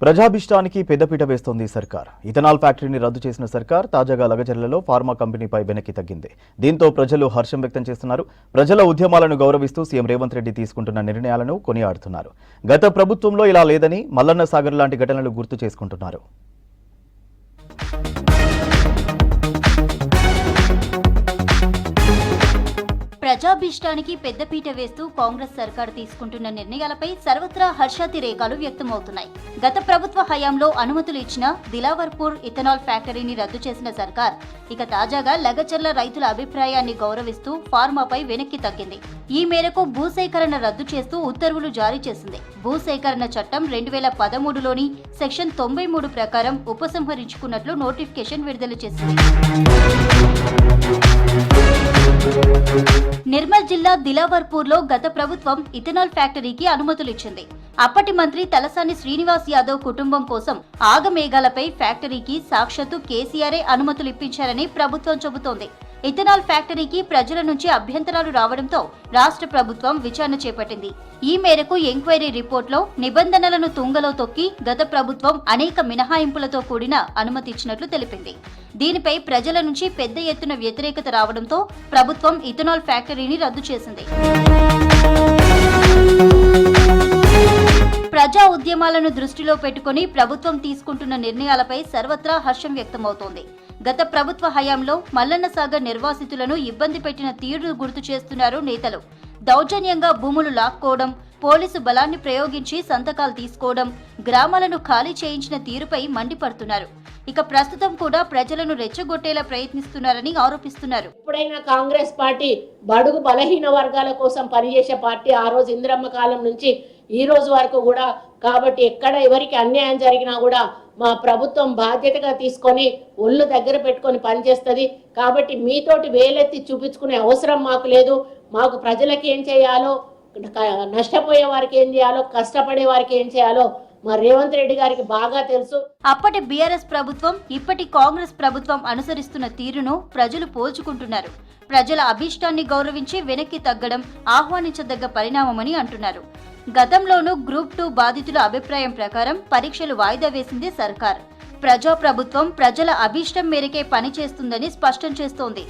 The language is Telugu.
ప్రజాభిష్టానికి పెద్దపీట వేస్తోంది సర్కార్. ఇథనాల్ ఫ్యాక్టరీని రద్దు చేసిన సర్కార్ తాజాగా లగచర్లలో ఫార్మా కంపెనీపై వెనక్కి తగ్గింది. దీంతో ప్రజలు హర్షం వ్యక్తం చేస్తున్నారు. ప్రజల ఉద్యమాలను గౌరవిస్తూ సీఎం రేవంత్ రెడ్డి తీసుకుంటున్న నిర్ణయాలను కొనియాడుతున్నారు. గత ప్రభుత్వంలో ఇలా లేదని మల్లన్న సాగర్ లాంటి ఘటనలు గుర్తు చేసుకుంటున్నారు. ప్రజాభిష్టానికి పెద్దపీట వేస్తూ కాంగ్రెస్ సర్కార్ తీసుకుంటున్న నిర్ణయాలపై సర్వత్రా హర్షాతిరేకాలు వ్యక్తమవుతున్నాయి. గత ప్రభుత్వ హయాంలో అనుమతులు ఇచ్చిన దిలావర్పూర్ ఇథనాల్ ఫ్యాక్టరీని రద్దు చేసిన సర్కార్ ఇక తాజాగా లగచర్ల రైతుల అభిప్రాయాన్ని గౌరవిస్తూ ఫార్మాపై వెనక్కి తగ్గింది. ఈ మేరకు భూసేకరణ రద్దు చేస్తూ ఉత్తర్వులు జారీ చేసింది. భూసేకరణ చట్టం 2013లోని సెక్షన్ 93 ప్రకారం ఉపసంహరించుకున్నట్లు నోటిఫికేషన్ విడుదల చేసింది. నిర్మల్ జిల్లా దిలావర్పూర్లో గత ప్రభుత్వం ఇథనాల్ ఫ్యాక్టరీకి అనుమతులిచ్చింది. అప్పటి మంత్రి తలసాని శ్రీనివాస్ యాదవ్ కుటుంబం కోసం ఆగమేఘాలపై ఫ్యాక్టరీకి సాక్షాత్తు కేసీఆరే అనుమతులు ఇప్పించారని ప్రభుత్వం చెబుతోంది. ఇథనాల్ ఫ్యాక్టరీకి ప్రజల నుంచి అభ్యంతరాలు రావడంతో రాష్ట్ర ప్రభుత్వం విచారణ చేపట్టింది. ఈ మేరకు ఎంక్వైరీ రిపోర్టులో నిబంధనలను తుంగలో తొక్కి గత ప్రభుత్వం అనేక మినహాయింపులతో కూడిన అనుమతి ఇచ్చినట్లు తెలిపింది. దీనిపై ప్రజల నుంచి పెద్ద ఎత్తున వ్యతిరేకత రావడంతో ప్రభుత్వం ఇథనాల్ ఫ్యాక్టరీని రద్దు చేసింది. ప్రజా ఉద్యమాలను దృష్టిలో పెట్టుకుని ప్రభుత్వం తీసుకుంటున్న నిర్ణయాలపై సర్వత్రా హర్షం వ్యక్తమవుతోంది. గత ప్రభుత్వ హయాంలో మల్లన్న సాగర్ నిర్వాసితులను ఇబ్బంది పెట్టిన తీరును గుర్తు చేస్తున్నారు నేతలు. దౌర్జన్యంగా భూములు లాక్కోవడం, పోలీసు బలాన్ని ప్రయోగించి సంతకాలు తీసుకోవడం, గ్రామాలను ఖాళీ చేయించిన తీరుపై మండిపడుతున్నారు. ఇక ప్రస్తుతం కూడా ప్రజలను రెచ్చగొట్టేలా ప్రయత్నిస్తున్నారని ఆరోపిస్తున్నారు. ఎప్పుడైనా కాంగ్రెస్ పార్టీ బడుగు బలహీన వర్గాల కోసం పనిచేసే పార్టీ. ఆ రోజు ఇందిరమ్మ కాలం నుంచి ఈ రోజు వరకు కూడా. కాబట్టి ఎక్కడ ఎవరికి అన్యాయం జరిగినా కూడా మా ప్రభుత్వం బాధ్యతగా తీసుకొని ఒళ్ళు దగ్గర పెట్టుకొని పనిచేస్తుంది. కాబట్టి మీతోటి వేలెత్తి చూపించుకునే అవసరం మాకు లేదు. మాకు ప్రజలకి ఏం చేయాలో, నష్టపోయే వారికి ఏం చేయాలో, కష్టపడే వారికి ఏం చేయాలో మా రేవంత్ రెడ్డి గారికి బాగా తెలుసు. అప్పటి బీఆర్ఎస్ ప్రభుత్వం, ఇప్పటి కాంగ్రెస్ ప్రభుత్వం అనుసరిస్తున్న తీరును ప్రజలు పోల్చుకుంటున్నారు. ప్రజల అభిష్టాన్ని గౌరవించి వెనక్కి తగ్గడం ఆహ్వానించదగ్గ పరిణామమని అంటున్నారు. గతంలోనూ గ్రూప్ 2 బాధితుల అభిప్రాయం ప్రకారం పరీక్షలు వాయిదా వేసింది సర్కార్. ప్రజాప్రభుత్వం ప్రజల అభిష్టం మేరకే పనిచేస్తుందని స్పష్టం చేస్తోంది.